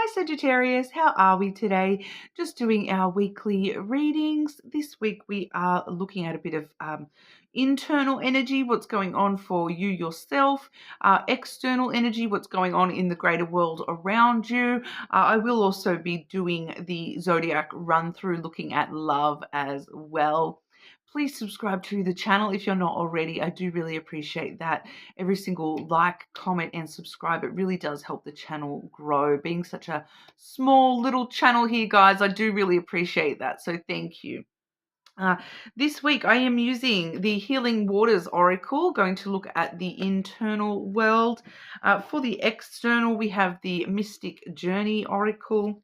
Hi Sagittarius, how are we today? Just doing our weekly readings. This week we are looking at a bit of internal energy, what's going on for you yourself, external energy, what's going on in the greater world around you. I will also be doing the zodiac run through, looking at love as well. Please subscribe to the channel if you're not already. I do really appreciate that. Every single like, comment, and subscribe, it really does help the channel grow. Being such a small little channel here, guys, I do really appreciate that. So thank you. This week I am using the Healing Waters Oracle, going to look at the internal world. For the external, we have the Mystic Journey Oracle.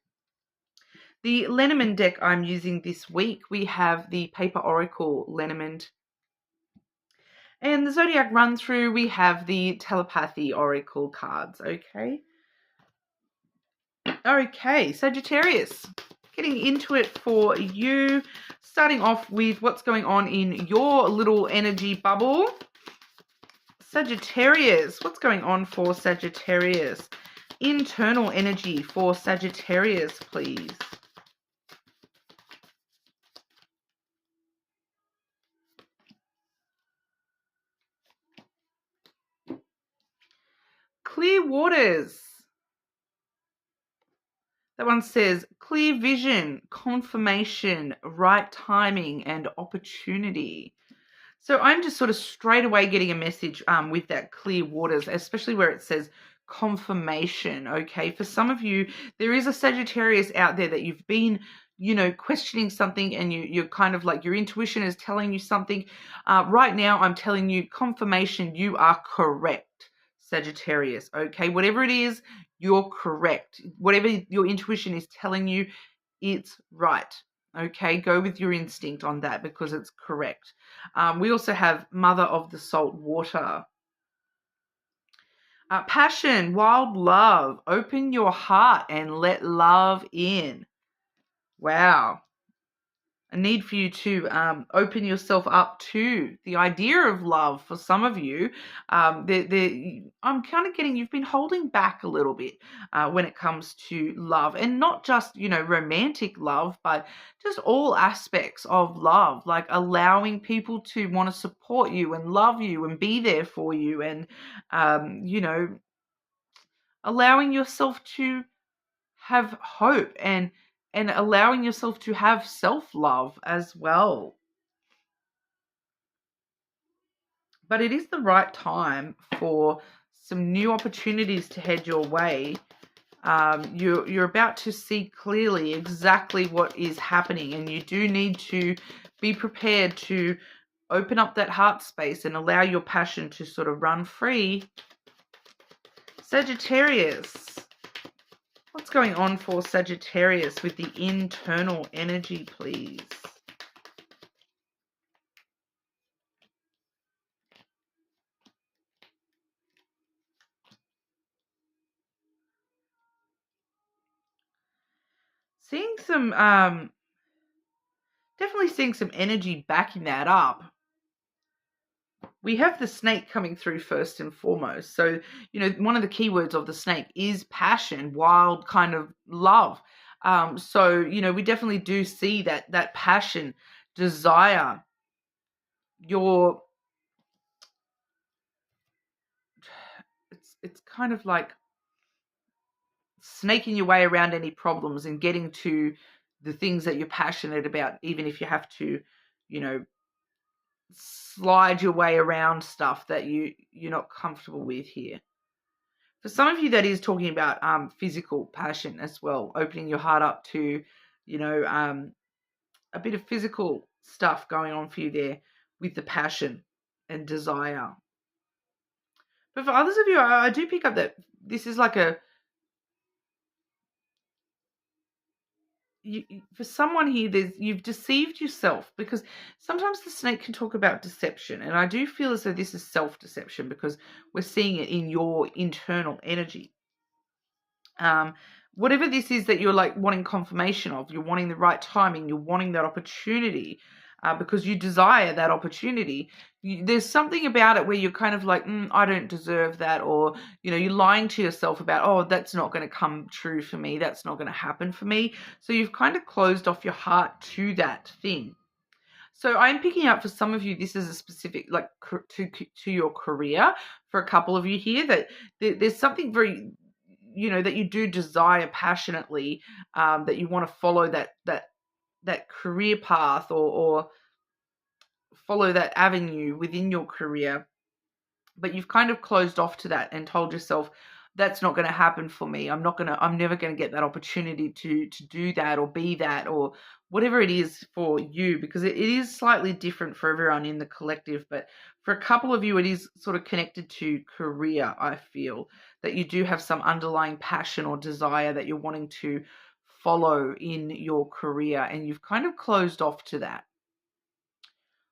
The Lenormand deck I'm using this week, we have the Paper Oracle Lenormand. And the Zodiac run through, we have the Telepathy Oracle cards, okay? Okay, Sagittarius, getting into it for you, starting off with what's going on in your little energy bubble. Sagittarius, what's going on for Sagittarius? Internal energy for Sagittarius, please. Clear waters. That one says clear vision, confirmation, right timing, and opportunity. So I'm just sort of straight away getting a message with that clear waters, especially where it says confirmation, okay? For some of you, there is a Sagittarius out there that you've been, questioning something, and you're kind of like your intuition is telling you something. Right now, I'm telling you confirmation, you are correct, Sagittarius, okay? Whatever it is, you're correct. Whatever your intuition is telling you, it's right. Okay, go with your instinct on that because it's correct. We also have Mother of the Salt Water. Passion, wild love. Open your heart and let love in. Wow. A need for you to open yourself up to the idea of love. For some of you, I'm kind of getting you've been holding back a little bit when it comes to love, and not just romantic love, but just all aspects of love, like allowing people to want to support you and love you and be there for you, and allowing yourself to have hope and allowing yourself to have self-love as well. But it is the right time for some new opportunities to head your way. You're about to see clearly exactly what is happening, and you do need to be prepared to open up that heart space and allow your passion to sort of run free. Sagittarius. What's going on for Sagittarius with the internal energy, please? Seeing some, definitely seeing some energy backing that up. We have the snake coming through first and foremost. So, one of the keywords of the snake is passion, wild kind of love. So, we definitely do see that passion, desire, it's kind of like snaking your way around any problems and getting to the things that you're passionate about, even if you have to, slide your way around stuff that you're not comfortable with here. For some of you, that is talking about physical passion as well, opening your heart up to, a bit of physical stuff going on for you there with the passion and desire. But for others of you, I do pick up that this is like for someone here, you've deceived yourself, because sometimes the snake can talk about deception, and I do feel as though this is self-deception because we're seeing it in your internal energy. Whatever this is that you're like wanting confirmation of, you're wanting the right timing, you're wanting that opportunity. because you desire that opportunity. There's something about it where you're kind of like, I don't deserve that, or you're lying to yourself about, oh, that's not going to come true for me, that's not going to happen for me. So you've kind of closed off your heart to that thing. So I'm picking up for some of you, this is a specific, like, to your career. For a couple of you here, that there's something very, that you do desire passionately, that you want to follow that career path, or follow that avenue within your career, but you've kind of closed off to that and told yourself, that's not going to happen for me. I'm never going to get that opportunity to do that or be that, or whatever it is for you, because it is slightly different for everyone in the collective. But for a couple of you, it is sort of connected to career. I feel that you do have some underlying passion or desire that you're wanting to follow in your career, and you've kind of closed off to that.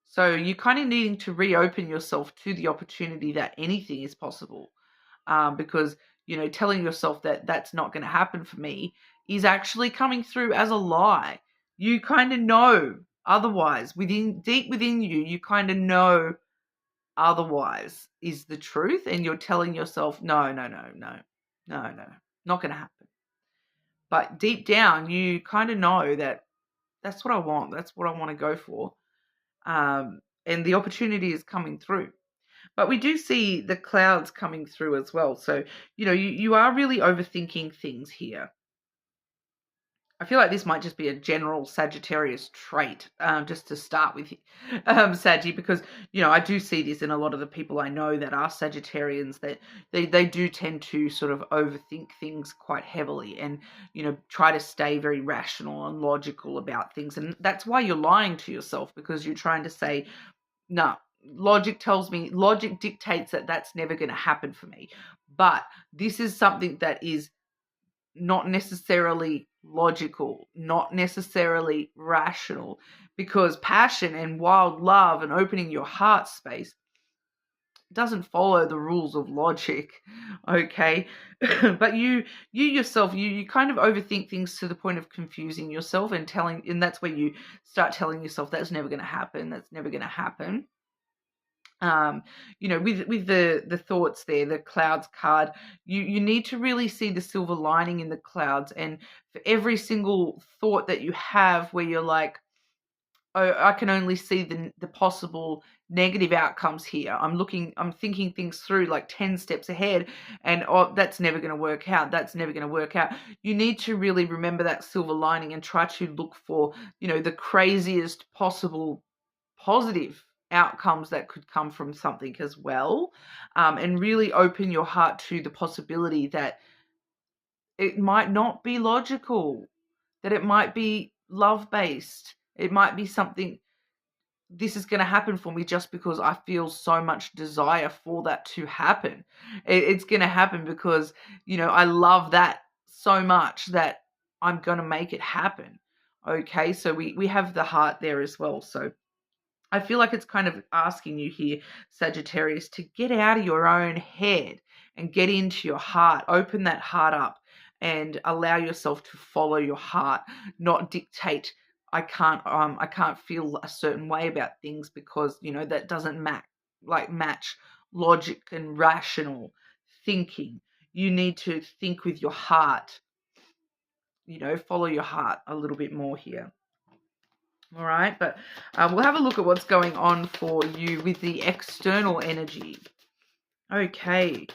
So you're kind of needing to reopen yourself to the opportunity that anything is possible, because, telling yourself that that's not going to happen for me is actually coming through as a lie. You kind of know otherwise. Deep within you, you kind of know otherwise is the truth, and you're telling yourself, no, not going to happen. But deep down, you kind of know that that's what I want. That's what I want to go for. And the opportunity is coming through. But we do see the clouds coming through as well. So, you are really overthinking things here. I feel like this might just be a general Sagittarius trait, just to start with, Saggy, because, I do see this in a lot of the people I know that are Sagittarians, that they do tend to sort of overthink things quite heavily, and, try to stay very rational and logical about things. And that's why you're lying to yourself, because you're trying to say, no, logic dictates that that's never going to happen for me. But this is something that is not necessarily logical, not necessarily rational, because passion and wild love and opening your heart space doesn't follow the rules of logic, okay? But you yourself, you kind of overthink things to the point of confusing yourself, and that's where you start telling yourself that's never going to happen, that's never going to happen. With the thoughts there, the clouds card, you need to really see the silver lining in the clouds. And for every single thought that you have where you're like, oh, I can only see the possible negative outcomes here, I'm thinking things through like 10 steps ahead, and oh, that's never going to work out, you need to really remember that silver lining and try to look for, the craziest possible positive outcomes that could come from something as well, and really open your heart to the possibility that it might not be logical, that it might be love-based, it might be something, this is going to happen for me just because I feel so much desire for that to happen. It's going to happen because, I love that so much that I'm going to make it happen. Okay, so we have the heart there as well. So I feel like it's kind of asking you here, Sagittarius, to get out of your own head and get into your heart. Open that heart up and allow yourself to follow your heart, not dictate, I can't feel a certain way about things because, that doesn't match logic and rational thinking. You need to think with your heart, follow your heart a little bit more here. All right, but we'll have a look at what's going on for you with the external energy. Okay,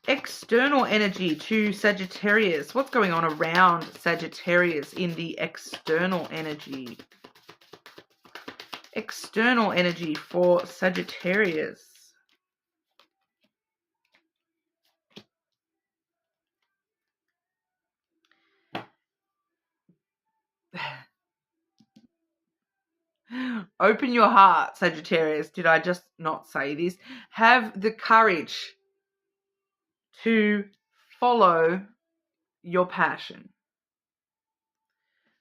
external energy to Sagittarius. What's going on around Sagittarius in the external energy? External energy for Sagittarius. Open your heart, Sagittarius. Did I just not say this? Have the courage to follow your passion.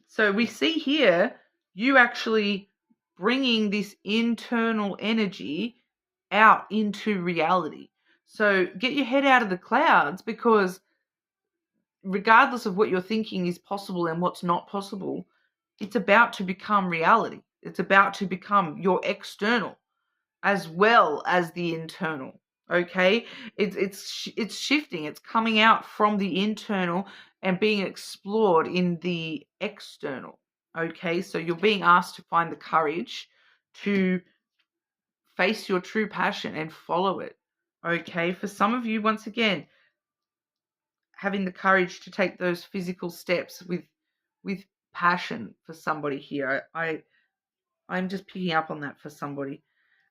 So we see here you actually bringing this internal energy out into reality. So get your head out of the clouds, because regardless of what you're thinking is possible and what's not possible, it's about to become reality. It's about to become your external as well as the internal. Okay, it's shifting. It's coming out from the internal and being explored in the external. Okay, so you're being asked to find the courage to face your true passion and follow it. Okay, for some of you, once again, having the courage to take those physical steps with passion for somebody here. I'm just picking up on that for somebody.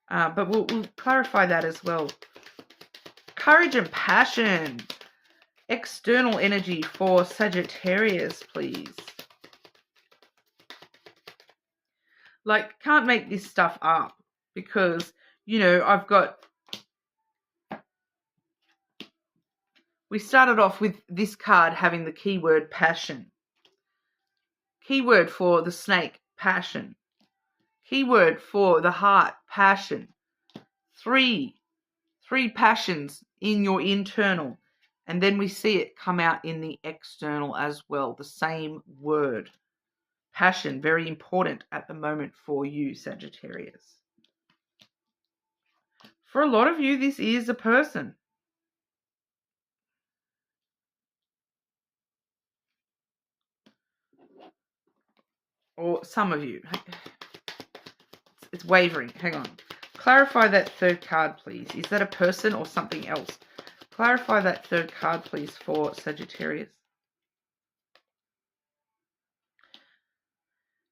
But we'll clarify that as well. Courage and passion. External energy for Sagittarius, please. Like, can't make this stuff up because, I've got... We started off with this card having the keyword passion. Keyword for the snake, passion. Keyword for the heart, passion. Three passions in your internal. And then we see it come out in the external as well. The same word. Passion, very important at the moment for you, Sagittarius. For a lot of you, this is a person. Or some of you. It's wavering. Hang on. Clarify that third card, please. Is that a person or something else? Clarify that third card, please, for Sagittarius.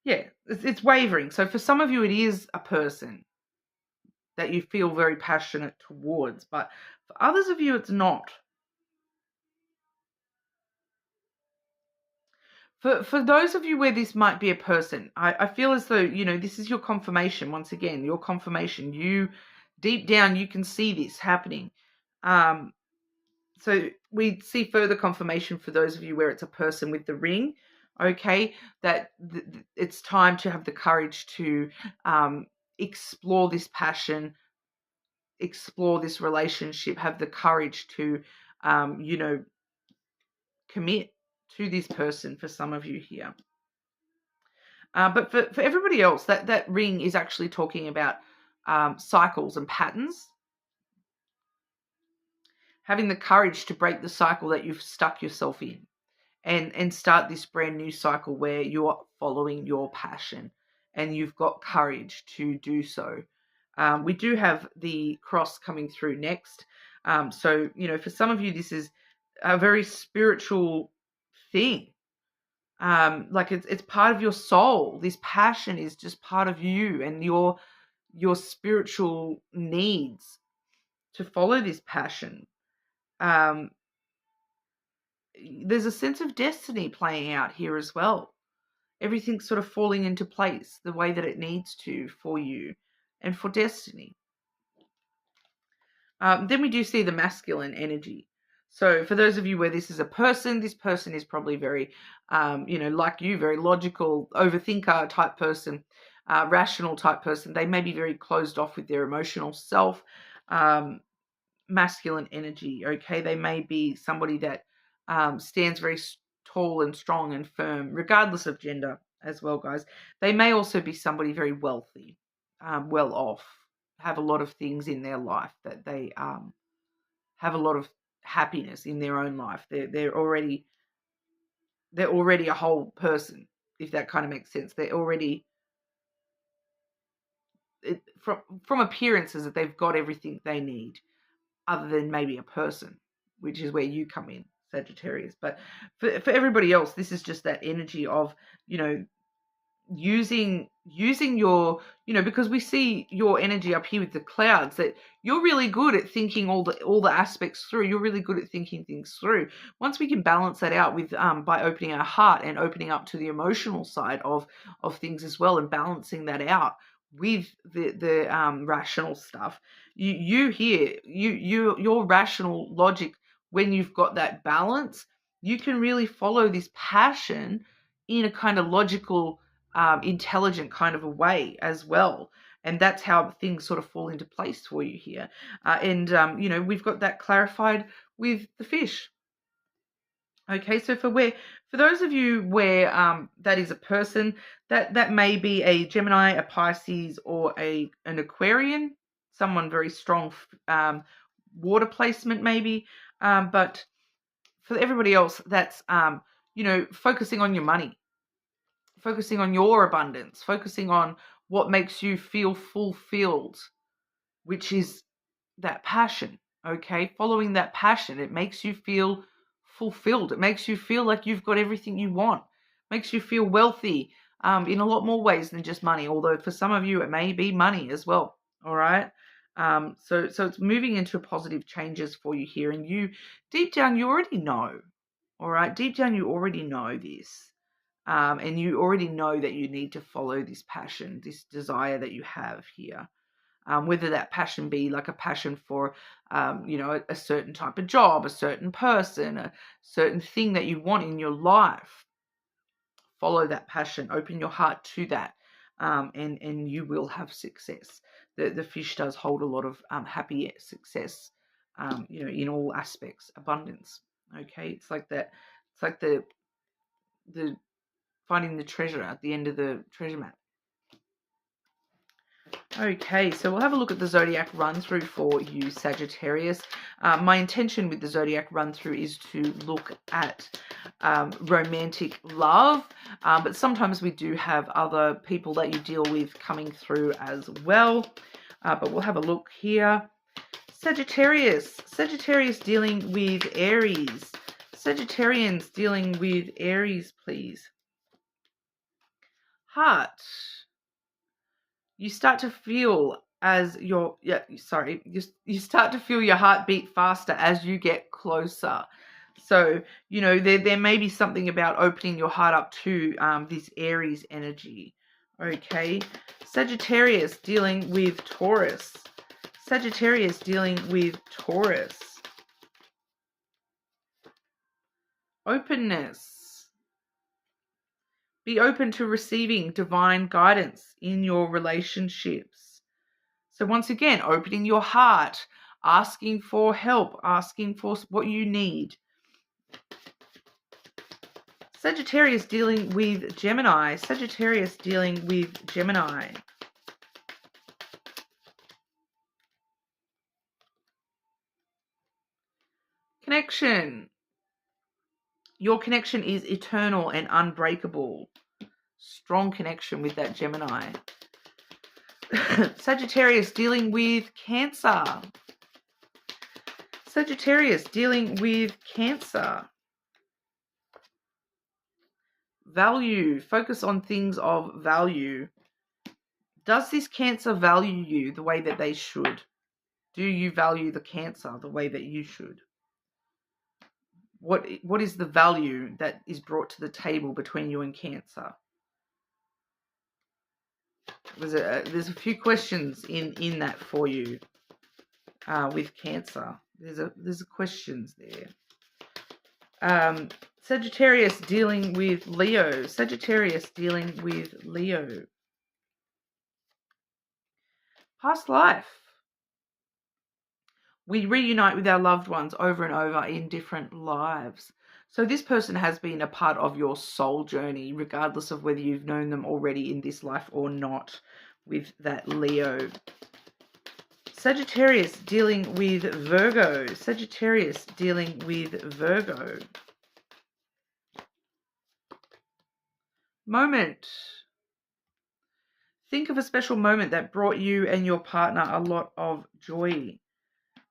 Yeah, it's wavering. So for some of you, it is a person that you feel very passionate towards. But for others of you, it's not. For those of you where this might be a person, I feel as though, this is your confirmation. Once again, your confirmation. You, deep down, you can see this happening. So we see further confirmation for those of you where it's a person with the ring, okay, that it's time to have the courage to explore this passion, explore this relationship, have the courage to, commit to this person for some of you here. But for everybody else, that ring is actually talking about cycles and patterns. Having the courage to break the cycle that you've stuck yourself in and start this brand new cycle where you're following your passion and you've got courage to do so. We do have the cross coming through next. So, for some of you, this is a very spiritual thing. Like it's part of your soul. This passion is just part of you and your spiritual needs to follow this passion. There's a sense of destiny playing out here as well. Everything's sort of falling into place the way that it needs to for you and for destiny. Then we do see the masculine energy. So for those of you where this is a person, this person is probably very, like you, very logical, overthinker type person, rational type person. They may be very closed off with their emotional self. Masculine energy, okay? They may be somebody that stands very tall and strong and firm, regardless of gender as well, guys. They may also be somebody very wealthy, well off, have a lot of things in their life that they have a lot of happiness in their own life. They're already a whole person, if that kind of makes sense. They're already from appearances that they've got everything they need, other than maybe a person, which is where you come in, Sagittarius. But for everybody else, this is just that energy of, using your, because we see your energy up here with the clouds, that you're really good at thinking all the aspects through. You're really good at thinking things through. Once we can balance that out with by opening our heart and opening up to the emotional side of things as well, and balancing that out with the rational stuff, your rational logic, when you've got that balance, you can really follow this passion in a kind of logical, intelligent kind of a way as well. And that's how things sort of fall into place for you here. We've got that clarified with the fish. Okay, so for For those of you where that is a person, that may be a Gemini, a Pisces, or an Aquarian, someone very strong water placement maybe. But for everybody else, that's focusing on your money, focusing on your abundance, focusing on what makes you feel fulfilled, which is that passion. Okay, following that passion, it makes you feel fulfilled. It makes you feel like you've got everything you want. Makes you feel wealthy in a lot more ways than just money. Although for some of you, it may be money as well. All right. So it's moving into positive changes for you here, and you deep down you already know. All right, deep down you already know this, and you already know that you need to follow this passion, this desire that you have here. Whether that passion be like a passion for, a certain type of job, a certain person, a certain thing that you want in your life. Follow that passion. Open your heart to that, and you will have success. The fish does hold a lot of happy success, in all aspects, abundance. Okay, it's like that. It's like the finding the treasure at the end of the treasure map. Okay, so we'll have a look at the zodiac run through for you, Sagittarius. My intention with the zodiac run through is to look at romantic love, but sometimes we do have other people that you deal with coming through as well. But we'll have a look here. Sagittarius dealing with Aries. Sagittarians dealing with Aries, please. Heart. You start to feel you start to feel your heart beat faster as you get closer. So, there may be something about opening your heart up to this Aries energy. Okay. Sagittarius dealing with Taurus. Sagittarius dealing with Taurus. Openness. Be open to receiving divine guidance in your relationships. So once again, opening your heart, asking for help, asking for what you need. Sagittarius dealing with Gemini. Sagittarius dealing with Gemini. Connection. Your connection is eternal and unbreakable. Strong connection with that Gemini. Sagittarius dealing with Cancer. Sagittarius dealing with Cancer. Value. Focus on things of value. Does this Cancer value you the way that they should? Do you value the Cancer the way that you should? What is the value that is brought to the table between you and Cancer? There's a few questions in that for you with Cancer. There's questions there. Sagittarius dealing with Leo. Sagittarius dealing with Leo. Past life. We reunite with our loved ones over and over in different lives. So this person has been a part of your soul journey, regardless of whether you've known them already in this life or not, with that Leo. Sagittarius dealing with Virgo. Sagittarius dealing with Virgo. Moment. Think of a special moment that brought you and your partner a lot of joy.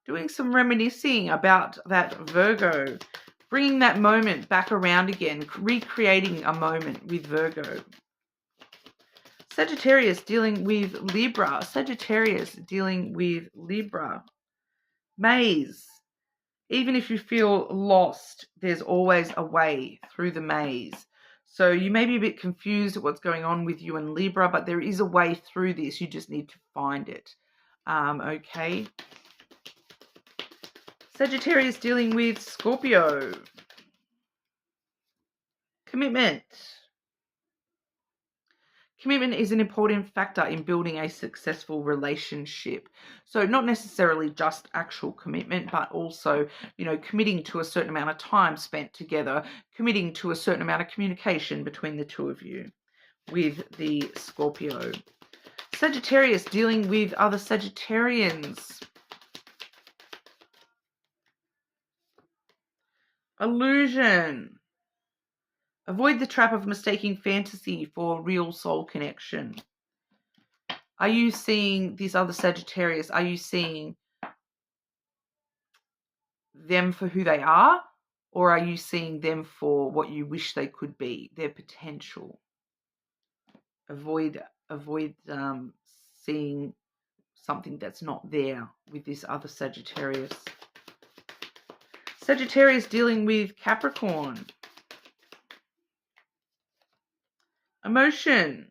Doing some reminiscing about that Virgo. Bringing that moment back around again. Recreating a moment with Virgo. Sagittarius dealing with Libra. Sagittarius dealing with Libra. Maze. Even if you feel lost, there's always a way through the maze. So you may be a bit confused at what's going on with you and Libra, but there is a way through this. You just need to find it. Okay. Sagittarius dealing with Scorpio. Commitment. Commitment is an important factor in building a successful relationship. So not necessarily just actual commitment, but also, committing to a certain amount of time spent together, committing to a certain amount of communication between the two of you with the Scorpio. Sagittarius, dealing with other Sagittarians. Illusion. Avoid the trap of mistaking fantasy for real soul connection. Are you seeing this other Sagittarius? Are you seeing them for who they are? Or are you seeing them for what you wish they could be, their potential? Avoid seeing something that's not there with this other Sagittarius. Sagittarius, dealing with Capricorn. Emotion.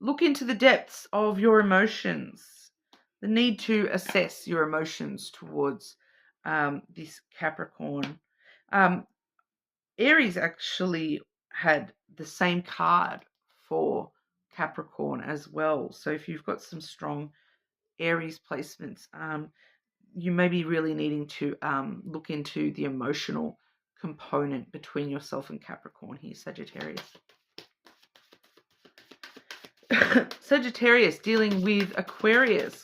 Look into the depths of your emotions. The need to assess your emotions towards this Capricorn. Aries actually had the same card for Capricorn as well. So if you've got some strong Aries placements, you may be really needing to look into the emotional component between yourself and Capricorn here, Sagittarius. Sagittarius, dealing with Aquarius.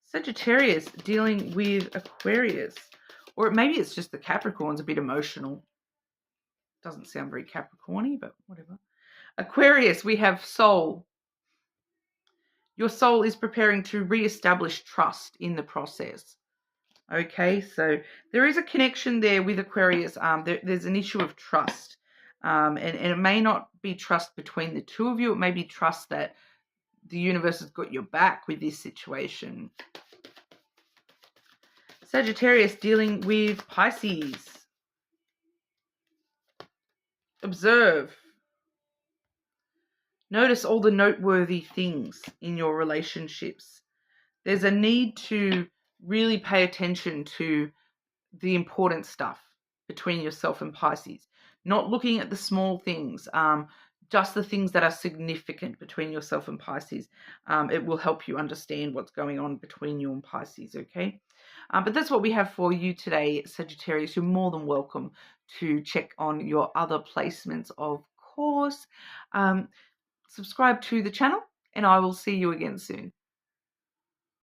Sagittarius, dealing with Aquarius. Or maybe it's just the Capricorn's a bit emotional. Doesn't sound very Capricorn-y, but whatever. Aquarius, we have soul. Your soul is preparing to re-establish trust in the process. Okay, so there is a connection there with Aquarius. There's an issue of trust. And it may not be trust between the two of you. It may be trust that the universe has got your back with this situation. Sagittarius, dealing with Pisces. Observe. Notice all the noteworthy things in your relationships. There's a need to really pay attention to the important stuff between yourself and Pisces. Not looking at the small things, just the things that are significant between yourself and Pisces. It will help you understand what's going on between you and Pisces, okay? But that's what we have for you today, Sagittarius. You're more than welcome to check on your other placements, of course. Subscribe to the channel, and I will see you again soon.